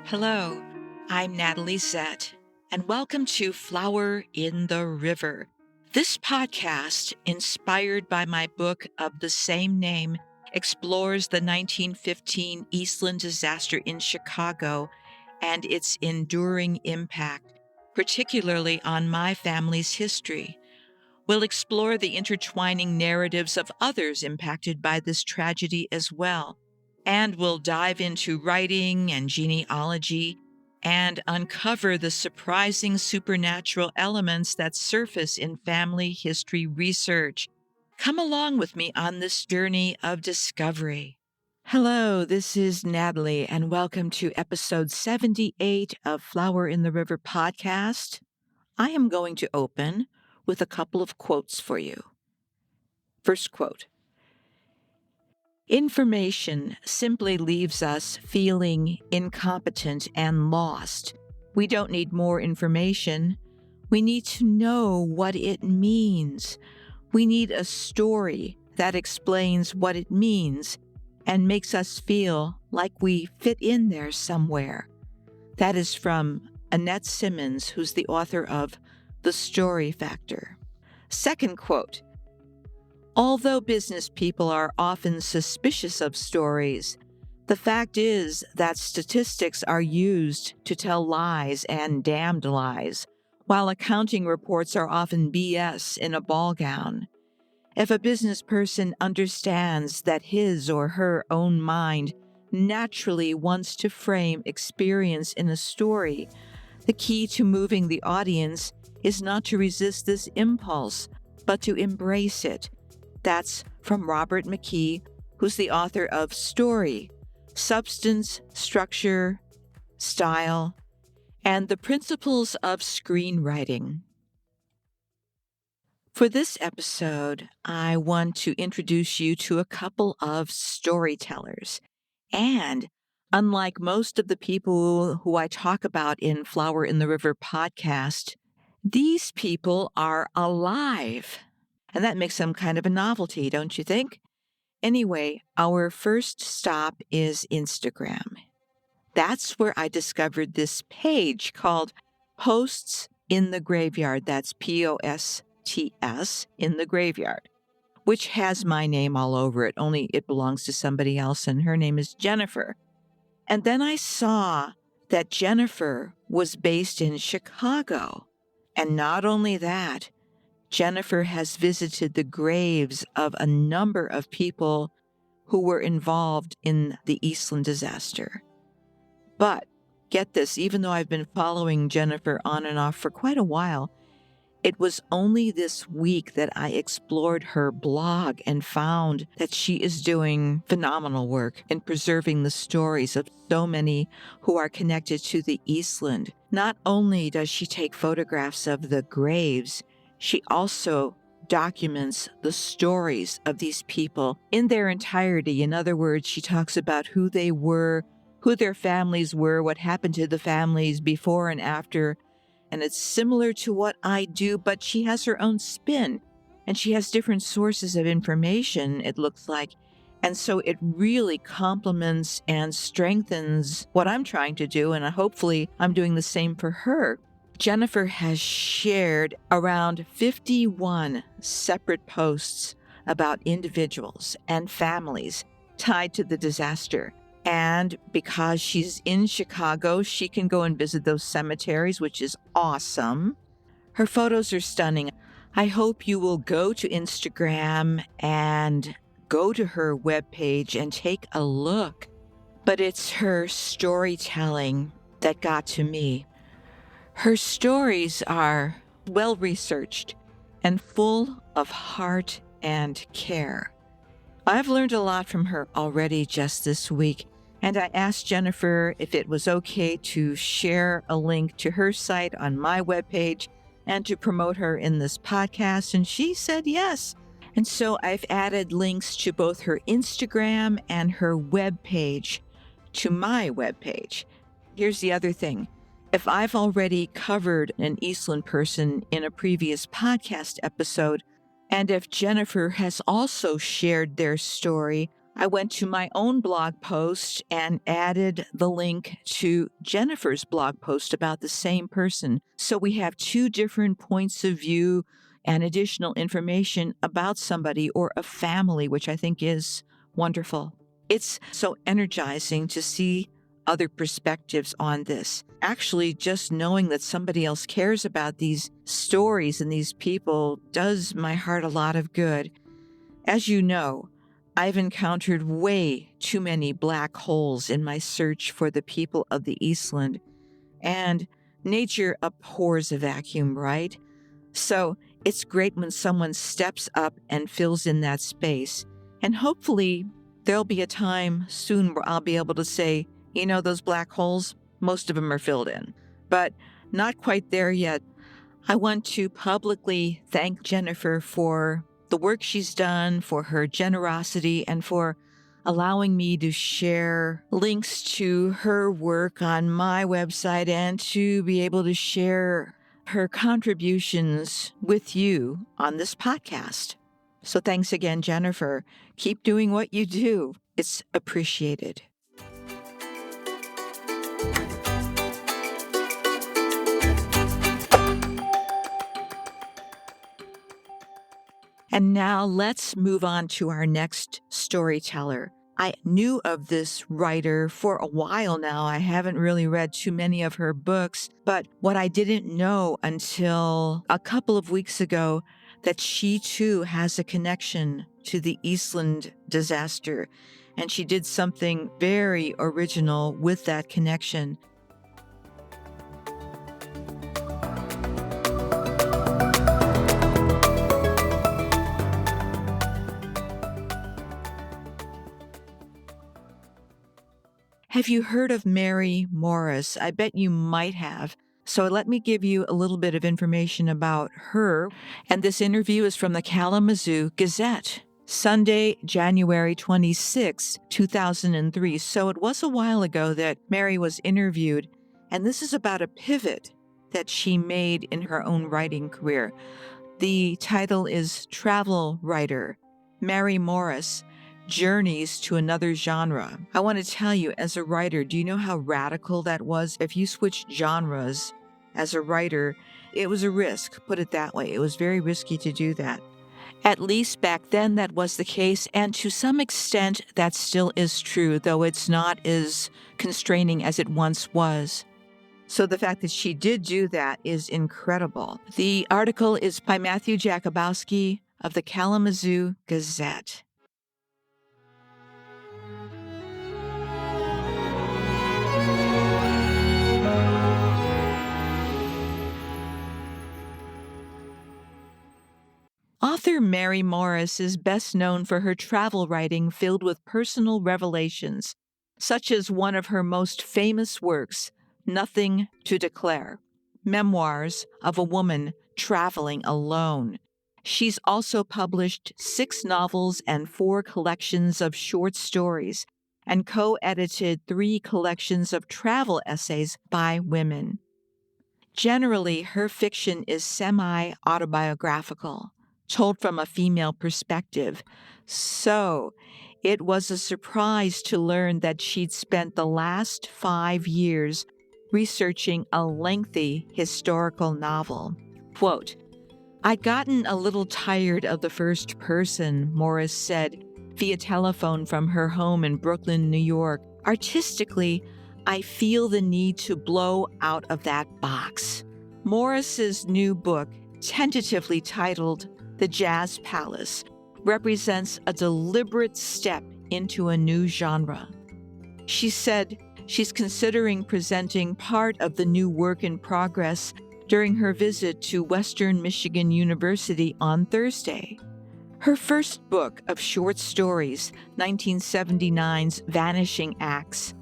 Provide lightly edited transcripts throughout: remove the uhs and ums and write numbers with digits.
Hello, I'm Natalie Zett, and welcome to Flower in the River. This podcast, inspired by my book of the same name, explores the 1915 Eastland disaster in Chicago and its enduring impact, particularly on my family's history. We'll explore the intertwining narratives of others impacted by this tragedy as well. And we'll dive into writing and genealogy and uncover the surprising supernatural elements that surface in family history research. Come along with me on this journey of discovery. Hello, this is Natalie, and welcome to episode 78 of Flower in the River podcast. I am going to open with a couple of quotes for you. First quote. Information simply leaves us feeling incompetent and lost. We don't need more information. We need to know what it means. We need a story that explains what it means and makes us feel like we fit in there somewhere. That is from Annette Simmons, who's the author of The Story Factor. Second quote. Although business people are often suspicious of stories, the fact is that statistics are used to tell lies and damned lies, while accounting reports are often BS in a ball gown. If a business person understands that his or her own mind naturally wants to frame experience in a story, the key to moving the audience is not to resist this impulse, but to embrace it. That's from Robert McKee, who's the author of Story, Substance, Structure, Style, and the Principles of Screenwriting. For this episode, I want to introduce you to a couple of storytellers. And unlike most of the people who I talk about in Flower in the River podcast, these people are alive. And that makes them kind of a novelty, don't you think? Anyway, our first stop is Instagram. That's where I discovered this page called Posts in the Graveyard. That's POSTS in the Graveyard, which has my name all over it, only it belongs to somebody else, and her name is Jennifer. And then I saw that Jennifer was based in Chicago. And not only that, Jennifer has visited the graves of a number of people who were involved in the Eastland disaster. But get this, even though I've been following Jennifer on and off for quite a while, it was only this week that I explored her blog and found that she is doing phenomenal work in preserving the stories of so many who are connected to the Eastland. Not only does she take photographs of the graves, she also documents the stories of these people in their entirety. In other words, she talks about who they were, who their families were, what happened to the families before and after. And it's similar to what I do, but she has her own spin. And she has different sources of information, it looks like. And so it really complements and strengthens what I'm trying to do. And hopefully I'm doing the same for her. Jennifer has shared around 51 separate posts about individuals and families tied to the disaster. And because she's in Chicago, she can go and visit those cemeteries, which is awesome. Her photos are stunning. I hope you will go to Instagram and go to her webpage and take a look. But it's her storytelling that got to me. Her stories are well-researched and full of heart and care. I've learned a lot from her already just this week, and I asked Jennifer if it was okay to share a link to her site on my webpage and to promote her in this podcast, and she said yes. And so I've added links to both her Instagram and her webpage to my webpage. Here's the other thing. If I've already covered an Eastland person in a previous podcast episode, and if Jennifer has also shared their story, I went to my own blog post and added the link to Jennifer's blog post about the same person. So we have two different points of view and additional information about somebody or a family, which I think is wonderful. It's so energizing to see other perspectives on this. Actually, just knowing that somebody else cares about these stories and these people does my heart a lot of good. As you know, I've encountered way too many black holes in my search for the people of the Eastland, and nature abhors a vacuum, right? So it's great when someone steps up and fills in that space, and hopefully there'll be a time soon where I'll be able to say, those black holes, most of them are filled in, but not quite there yet. I want to publicly thank Jennifer for the work she's done, for her generosity, and for allowing me to share links to her work on my website and to be able to share her contributions with you on this podcast. So thanks again, Jennifer. Keep doing what you do. It's appreciated. And now let's move on to our next storyteller. I knew of this writer for a while now. I haven't really read too many of her books, but what I didn't know until a couple of weeks ago, that she too has a connection to the Eastland disaster, and she did something very original with that connection. Have you heard of Mary Morris? I bet you might have. So let me give you a little bit of information about her. And this interview is from the Kalamazoo Gazette, Sunday, January 26, 2003. So it was a while ago that Mary was interviewed. And this is about a pivot that she made in her own writing career. The title is Travel Writer, Mary Morris, Journeys to Another Genre. I want to tell you, as a writer, do you know how radical that was? If you switched genres as a writer, it was a risk, put it that way. It was very risky to do that. At least back then that was the case, and to some extent that still is true, though it's not as constraining as it once was. So the fact that she did do that is incredible. The article is by Matthew Jakubowski of the Kalamazoo Gazette. Author Mary Morris is best known for her travel writing filled with personal revelations, such as one of her most famous works, Nothing to Declare, Memoirs of a Woman Traveling Alone. She's also published 6 novels and 4 collections of short stories, and co-edited 3 collections of travel essays by women. Generally, her fiction is semi-autobiographical, told from a female perspective. So, it was a surprise to learn that she'd spent the last 5 years researching a lengthy historical novel. Quote, "I'd gotten a little tired of the first person," Morris said via telephone from her home in Brooklyn, New York. "Artistically, I feel the need to blow out of that box." Morris's new book, tentatively titled The Jazz Palace, represents a deliberate step into a new genre. She said she's considering presenting part of the new work in progress during her visit to Western Michigan University on Thursday. Her first book of short stories, 1979's Vanishing Acts,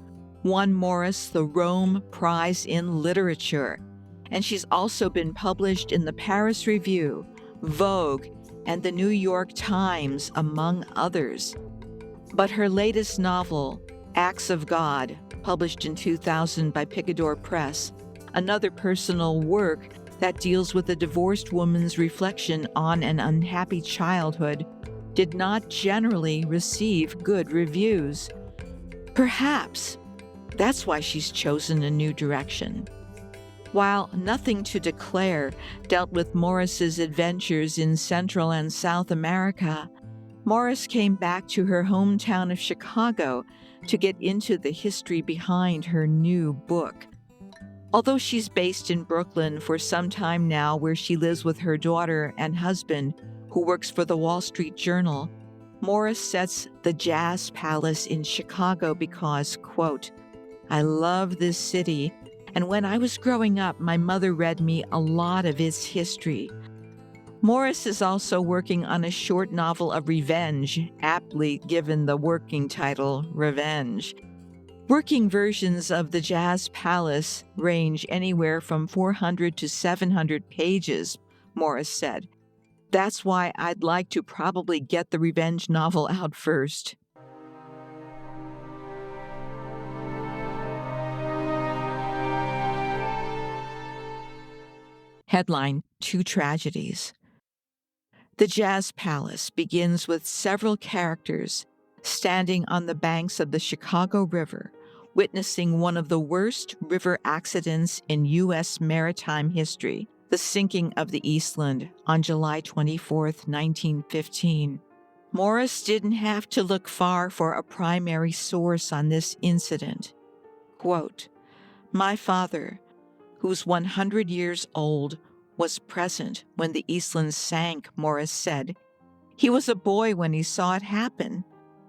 won Morris the Rome Prize in Literature, and she's also been published in the Paris Review, Vogue, and the New York Times, among others. But her latest novel, Acts of God, published in 2000 by Picador Press, another personal work that deals with a divorced woman's reflection on an unhappy childhood, did not generally receive good reviews. Perhaps that's why she's chosen a new direction. While Nothing to Declare dealt with Morris's adventures in Central and South America, Morris came back to her hometown of Chicago to get into the history behind her new book. Although she's based in Brooklyn for some time now, where she lives with her daughter and husband, who works for the Wall Street Journal, Morris sets the Jazz Palace in Chicago because, quote, "I love this city, and when I was growing up, my mother read me a lot of its history." Morris is also working on a short novel of revenge, aptly given the working title, Revenge. Working versions of the Jazz Palace range anywhere from 400 to 700 pages, Morris said. That's why I'd like to probably get the revenge novel out first. Headline: Two Tragedies. The Jazz Palace begins with several characters standing on the banks of the Chicago River, witnessing one of the worst river accidents in U.S. maritime history, the sinking of the Eastland on July 24, 1915. Morris didn't have to look far for a primary source on this incident. Quote, "My father, who's 100 years old, was present when the Eastland sank," Morris said. "He was a boy when he saw it happen."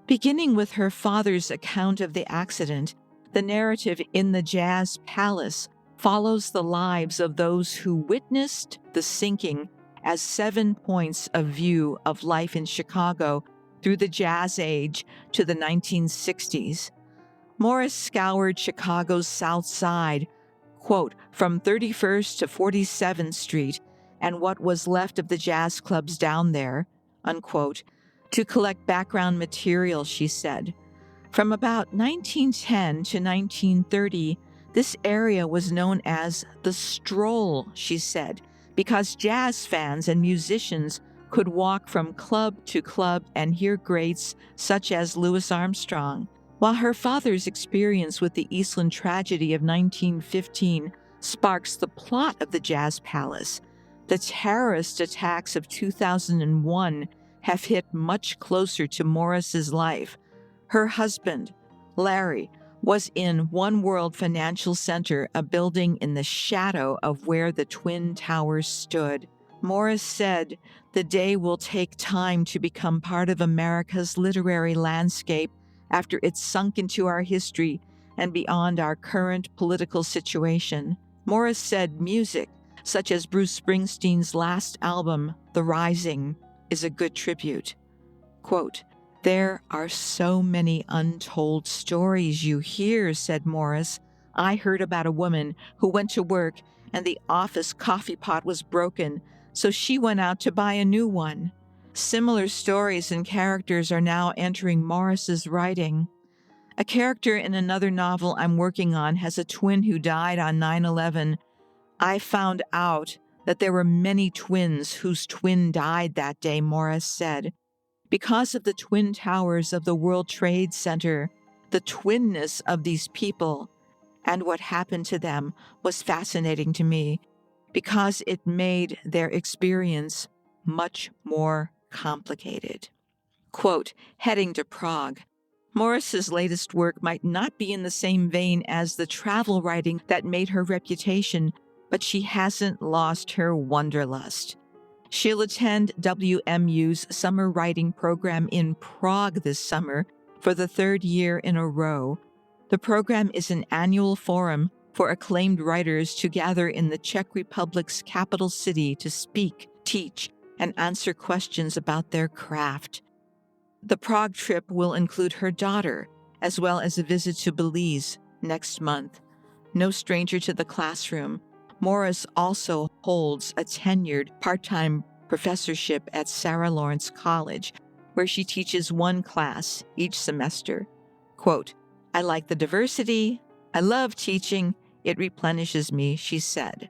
Beginning with her father's account of the accident, the narrative in the Jazz Palace follows the lives of those who witnessed the sinking as 7 points of view of life in Chicago through the Jazz Age to the 1960s. Morris scoured Chicago's South Side, quote, "from 31st to 47th Street and what was left of the jazz clubs down there," unquote, to collect background material, she said. From about 1910 to 1930, this area was known as the Stroll, she said, because jazz fans and musicians could walk from club to club and hear greats such as Louis Armstrong. While her father's experience with the Eastland tragedy of 1915 sparks the plot of the Jazz Palace, the terrorist attacks of 2001 have hit much closer to Morris's life. Her husband, Larry, was in One World Financial Center, a building in the shadow of where the Twin Towers stood. Morris said, "The day will take time to become part of America's literary landscape after it's sunk into our history and beyond our current political situation." Morris said music, such as Bruce Springsteen's last album, The Rising, is a good tribute. Quote, "There are so many untold stories you hear," said Morris. "I heard about a woman who went to work and the office coffee pot was broken, so she went out to buy a new one." Similar stories and characters are now entering Morris's writing. A character in another novel I'm working on has a twin who died on 9/11. I found out that there were many twins whose twin died that day, Morris said. Because of the Twin Towers of the World Trade Center, the twinness of these people and what happened to them was fascinating to me because it made their experience much more complicated. Quote, "Heading to Prague." Morris's latest work might not be in the same vein as the travel writing that made her reputation, but she hasn't lost her wanderlust. She'll attend WMU's summer writing program in Prague this summer for the third year in a row. The program is an annual forum for acclaimed writers to gather in the Czech Republic's capital city to speak, teach, and answer questions about their craft. The Prague trip will include her daughter, as well as a visit to Belize next month. No stranger to the classroom, Morris also holds a tenured part-time professorship at Sarah Lawrence College, where she teaches one class each semester. Quote, "I like the diversity. I love teaching. It replenishes me," she said.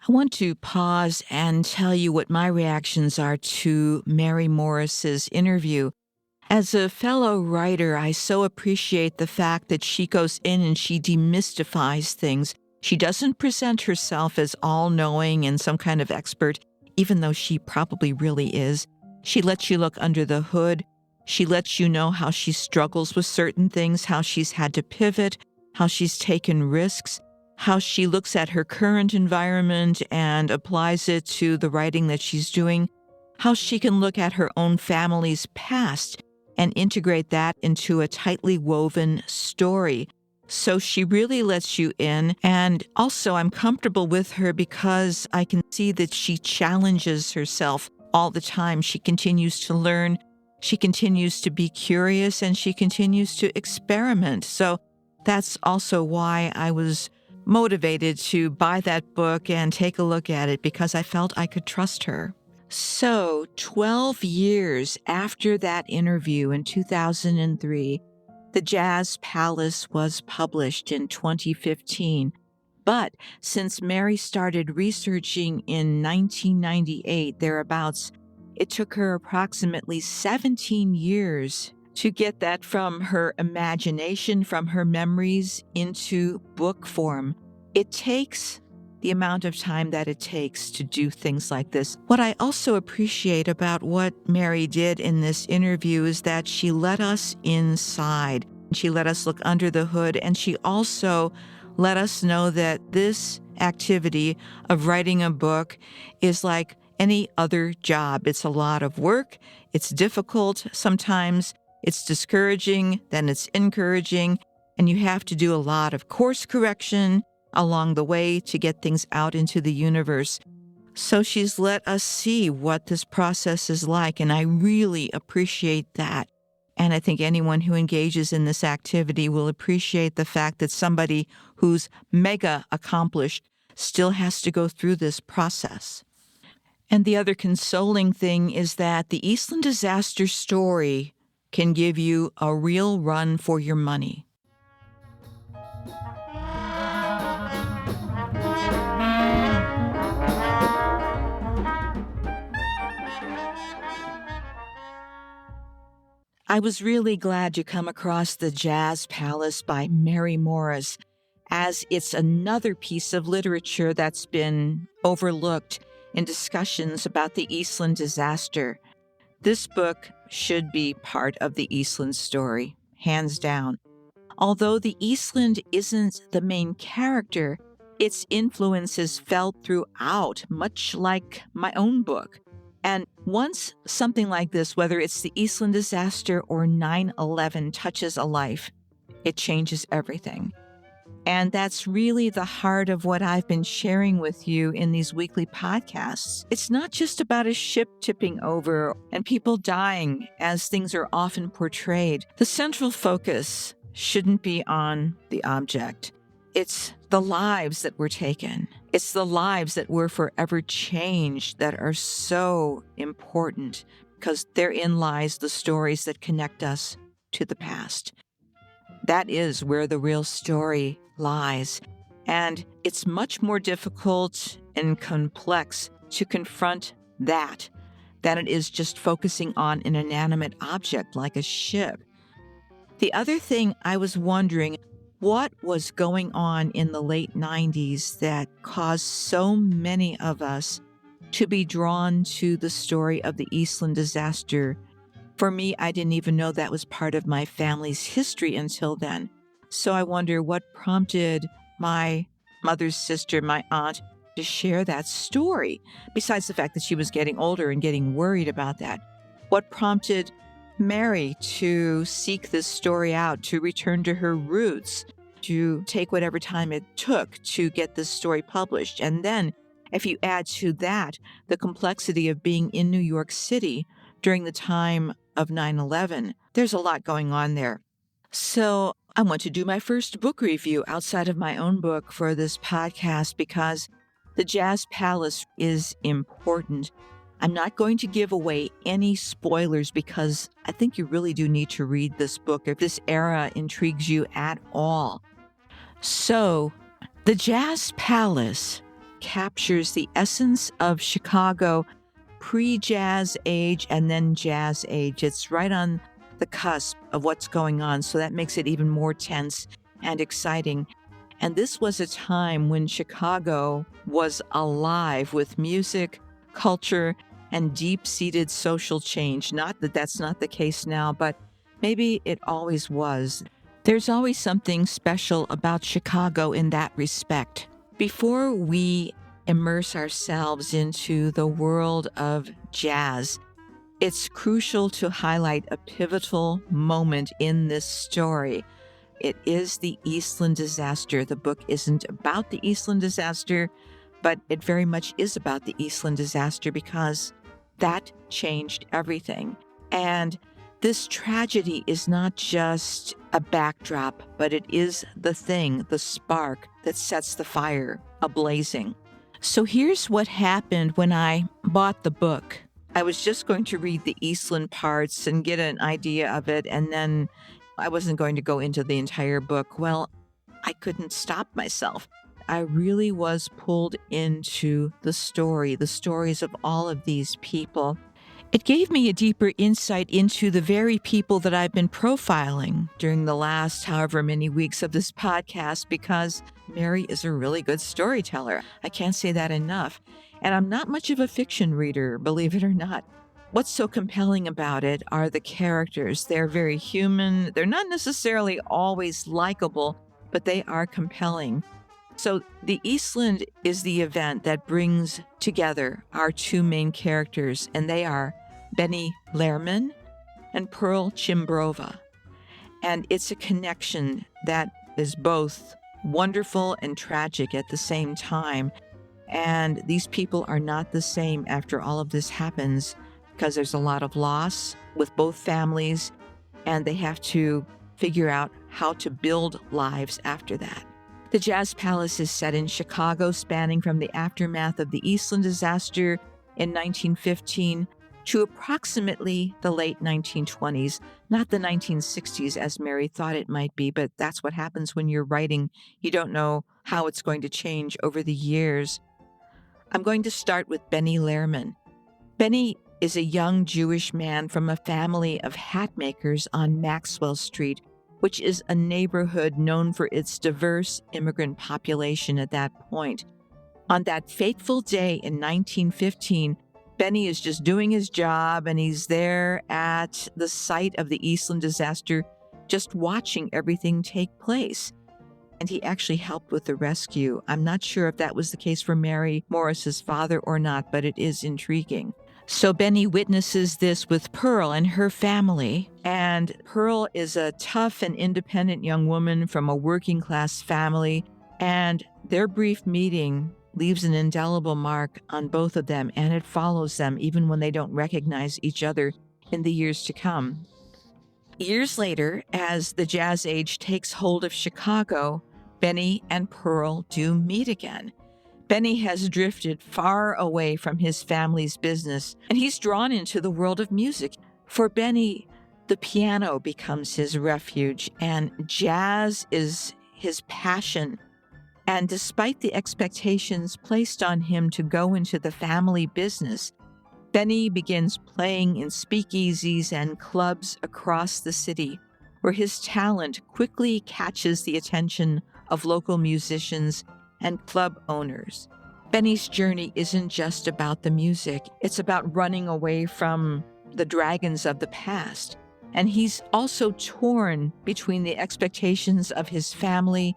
I want to pause and tell you what my reactions are to Mary Morris's interview. As a fellow writer, I so appreciate the fact that she goes in and she demystifies things. She doesn't present herself as all-knowing and some kind of expert, even though she probably really is. She lets you look under the hood. She lets you know how she struggles with certain things, how she's had to pivot, how she's taken risks, how she looks at her current environment and applies it to the writing that she's doing, how she can look at her own family's past and integrate that into a tightly woven story. So she really lets you in. And also, I'm comfortable with her because I can see that she challenges herself all the time. She continues to learn, she continues to be curious, and she continues to experiment. So that's also why I was motivated to buy that book and take a look at it, because I felt I could trust her. So, 12 years after that interview in 2003, The Jazz Palace was published in 2015. But since Mary started researching in 1998, thereabouts, it took her approximately 17 years to get that from her imagination, from her memories, into book form. It takes the amount of time that it takes to do things like this. What I also appreciate about what Mary did in this interview is that she let us inside. She let us look under the hood, and she also let us know that this activity of writing a book is like any other job. It's a lot of work. It's difficult. Sometimes it's discouraging, then it's encouraging, and you have to do a lot of course correction along the way to get things out into the universe. So she's let us see what this process is like, and I really appreciate that. And I think anyone who engages in this activity will appreciate the fact that somebody who's mega accomplished still has to go through this process. And the other consoling thing is that the Eastland disaster story can give you a real run for your money. I was really glad to come across The Jazz Palace by Mary Morris, as it's another piece of literature that's been overlooked in discussions about the Eastland disaster. This book should be part of the Eastland story, hands down. Although the Eastland isn't the main character, its influence is felt throughout, much like my own book. And once something like this, whether it's the Eastland disaster or 9/11, touches a life, it changes everything. And that's really the heart of what I've been sharing with you in these weekly podcasts. It's not just about a ship tipping over and people dying, as things are often portrayed. The central focus shouldn't be on the object. It's the lives that were taken. It's the lives that were forever changed that are so important, because therein lies the stories that connect us to the past. That is where the real story lies. And it's much more difficult and complex to confront that than it is just focusing on an inanimate object like a ship. The other thing I was wondering, what was going on in the late 90s that caused so many of us to be drawn to the story of the Eastland disaster? For me, I didn't even know that was part of my family's history until then. So I wonder what prompted my mother's sister, my aunt, to share that story, besides the fact that she was getting older and getting worried about that. What prompted Mary to seek this story out, to return to her roots, to take whatever time it took to get this story published? And then, if you add to that the complexity of being in New York City during the time of 9/11, there's a lot going on there. So I want to do my first book review outside of my own book for this podcast, because The Jazz Palace is important. I'm not going to give away any spoilers, because I think you really do need to read this book if this era intrigues you at all. So, The Jazz Palace captures the essence of Chicago pre-jazz age and then jazz age. It's right on the cusp of what's going on, so that makes it even more tense and exciting. And this was a time when Chicago was alive with music, culture, and deep-seated social change. Not that that's not the case now, but maybe it always was. There's always something special about Chicago in that respect. Before we immerse ourselves into the world of jazz, it's crucial to highlight a pivotal moment in this story. It is the Eastland disaster. The book isn't about the Eastland disaster, but it very much is about the Eastland disaster because that changed everything. And this tragedy is not just a backdrop, but it is the thing, the spark that sets the fire ablazing. So here's what happened when I bought the book. I was just going to read the Eastland parts and get an idea of it, and then I wasn't going to go into the entire book. Well, I couldn't stop myself. I really was pulled into the stories of all of these people. It gave me a deeper insight into the very people that I've been profiling during the last however many weeks of this podcast, because Mary is a really good storyteller. I can't say that enough. And I'm not much of a fiction reader, believe it or not. What's so compelling about it are the characters. They're very human. They're not necessarily always likable, but they are compelling. So the Eastland is the event that brings together our two main characters, and they are Benny Lehrman and Pearl Chimbrova. And it's a connection that is both wonderful and tragic at the same time. And these people are not the same after all of this happens, because there's a lot of loss with both families, and they have to figure out how to build lives after that. The Jazz Palace is set in Chicago, spanning from the aftermath of the Eastland disaster in 1915 to approximately the late 1920s, not the 1960s as Mary thought it might be, but that's what happens when you're writing. You don't know how it's going to change over the years. I'm going to start with Benny Lehrman. Benny is a young Jewish man from a family of hat makers on Maxwell Street, which is a neighborhood known for its diverse immigrant population at that point. On that fateful day in 1915, Benny is just doing his job, and he's there at the site of the Eastland disaster, just watching everything take place. And he actually helped with the rescue. I'm not sure if that was the case for Mary Morris's father or not, but it is intriguing. So Benny witnesses this with Pearl and her family, and Pearl is a tough and independent young woman from a working-class family, and their brief meeting leaves an indelible mark on both of them, and it follows them even when they don't recognize each other in the years to come. Years later, as the jazz age takes hold of Chicago, Benny and Pearl do meet again. Benny has drifted far away from his family's business, and he's drawn into the world of music. For Benny, the piano becomes his refuge, and jazz is his passion. And despite the expectations placed on him to go into the family business, Benny begins playing in speakeasies and clubs across the city, where his talent quickly catches the attention of local musicians and club owners. Benny's journey isn't just about the music, it's about running away from the dragons of the past. And he's also torn between the expectations of his family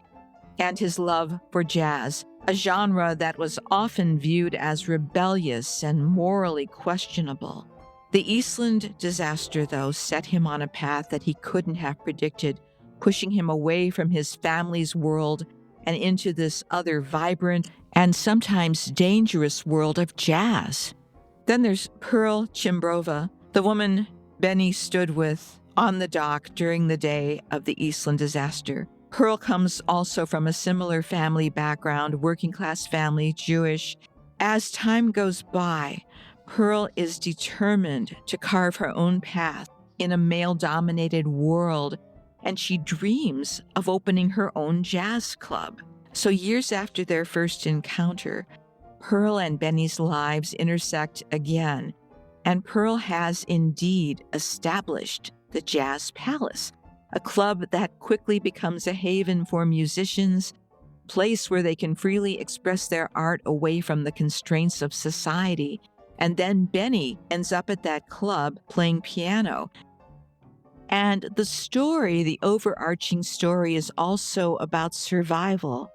and his love for jazz, a genre that was often viewed as rebellious and morally questionable. The Eastland disaster, though, set him on a path that he couldn't have predicted, pushing him away from his family's world and into this other vibrant and sometimes dangerous world of jazz. Then there's Pearl Chimbrova, the woman Benny stood with on the dock during the day of the Eastland disaster. Pearl comes also from a similar family background, working-class family, Jewish. As time goes by, Pearl is determined to carve her own path in a male-dominated world, and she dreams of opening her own jazz club. So years after their first encounter, Pearl and Benny's lives intersect again, and Pearl has indeed established the Jazz Palace, a club that quickly becomes a haven for musicians, a place where they can freely express their art away from the constraints of society. And then Benny ends up at that club playing piano. And the story, the overarching story, is also about survival,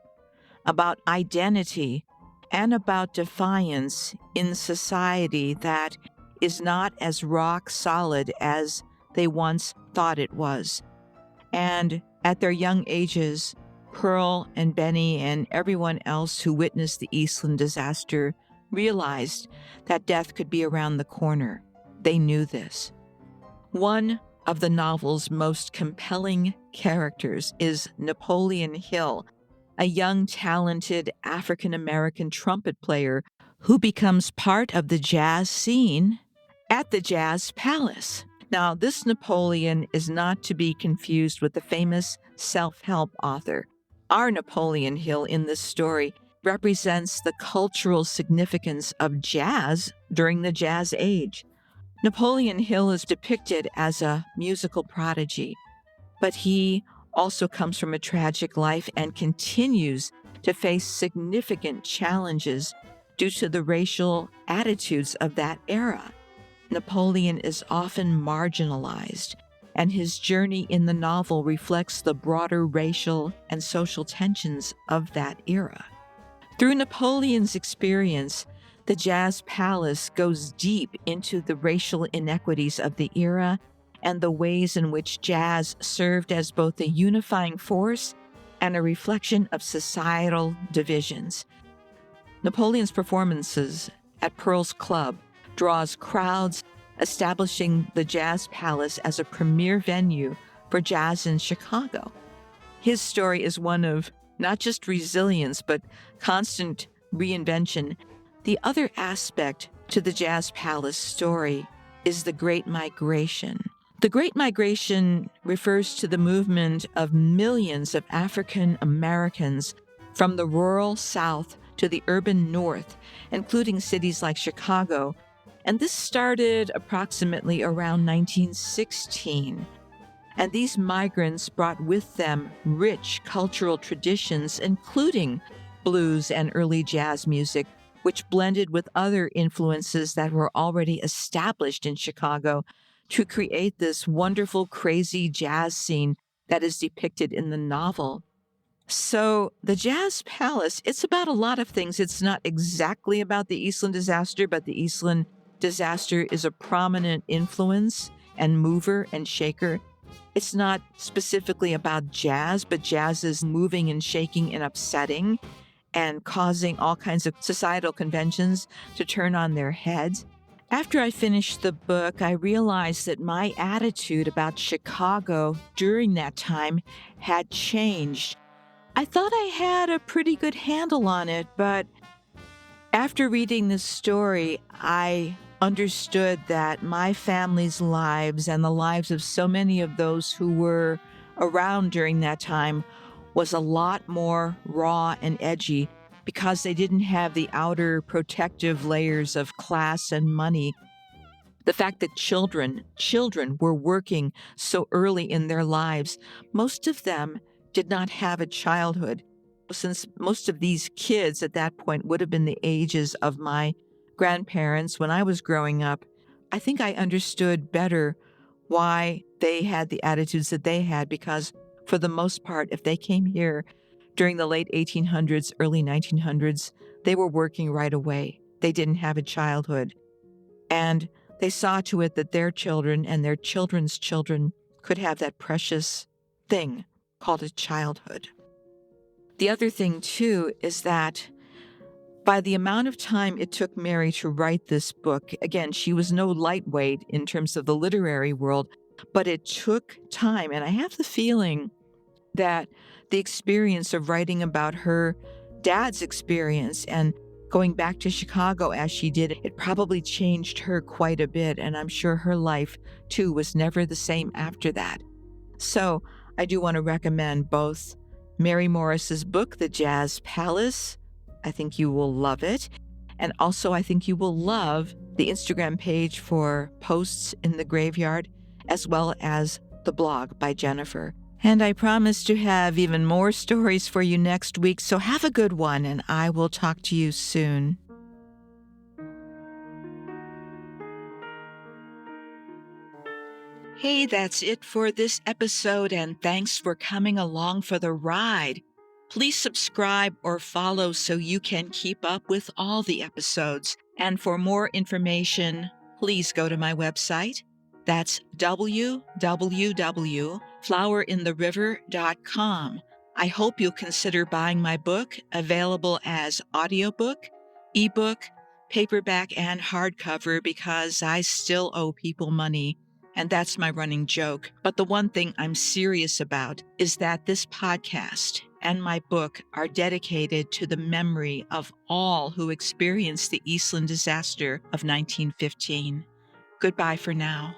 about identity, and about defiance in society that is not as rock solid as they once thought it was. And at their young ages, Pearl and Benny and everyone else who witnessed the Eastland disaster realized that death could be around the corner. They knew this. One of the novel's most compelling characters is Napoleon Hill, a young, talented African-American trumpet player who becomes part of the jazz scene at the Jazz Palace. Now, this Napoleon is not to be confused with the famous self-help author. Our Napoleon Hill in this story represents the cultural significance of jazz during the Jazz Age. Napoleon Hill is depicted as a musical prodigy, but he also comes from a tragic life and continues to face significant challenges due to the racial attitudes of that era. Napoleon is often marginalized, and his journey in the novel reflects the broader racial and social tensions of that era. Through Napoleon's experience, the Jazz Palace goes deep into the racial inequities of the era and the ways in which jazz served as both a unifying force and a reflection of societal divisions. Napoleon's performances at Pearl's Club draws crowds, establishing the Jazz Palace as a premier venue for jazz in Chicago. His story is one of not just resilience, but constant reinvention. The other aspect to the Jazz Palace story is the Great Migration. The Great Migration refers to the movement of millions of African Americans from the rural South to the urban North, including cities like Chicago. And this started approximately around 1916. And these migrants brought with them rich cultural traditions, including blues and early jazz music, which blended with other influences that were already established in Chicago to create this wonderful, crazy jazz scene that is depicted in the novel. So the Jazz Palace, it's about a lot of things. It's not exactly about the Eastland disaster, but the Eastland disaster is a prominent influence and mover and shaker. It's not specifically about jazz, but jazz is moving and shaking and upsetting and causing all kinds of societal conventions to turn on their heads. After I finished the book, I realized that my attitude about Chicago during that time had changed. I thought I had a pretty good handle on it, but after reading this story, I understood that my family's lives and the lives of so many of those who were around during that time was a lot more raw and edgy because they didn't have the outer protective layers of class and money. The fact that children were working so early in their lives, most of them did not have a childhood. Since most of these kids at that point would have been the ages of my grandparents when I was growing up, I think I understood better why they had the attitudes that they had, because for the most part, if they came here during the late 1800s, early 1900s, they were working right away. They didn't have a childhood. And they saw to it that their children and their children's children could have that precious thing called a childhood. The other thing, too, is that by the amount of time it took Mary to write this book, again, she was no lightweight in terms of the literary world, but it took time. And I have the feeling that the experience of writing about her dad's experience and going back to Chicago as she did, it probably changed her quite a bit. And I'm sure her life, too, was never the same after that. So I do want to recommend both Mary Morris's book, The Jazz Palace. I think you will love it. And also, I think you will love the Instagram page for posts in the graveyard, as well as the blog by Jennifer. And I promise to have even more stories for you next week, so have a good one, and I will talk to you soon. Hey, that's it for this episode, and thanks for coming along for the ride. Please subscribe or follow so you can keep up with all the episodes. And for more information, please go to my website. That's www.flowerintheriver.com. I hope you'll consider buying my book, available as audiobook, ebook, paperback, and hardcover, because I still owe people money. And that's my running joke. But the one thing I'm serious about is that this podcast and my book are dedicated to the memory of all who experienced the Eastland disaster of 1915. Goodbye for now.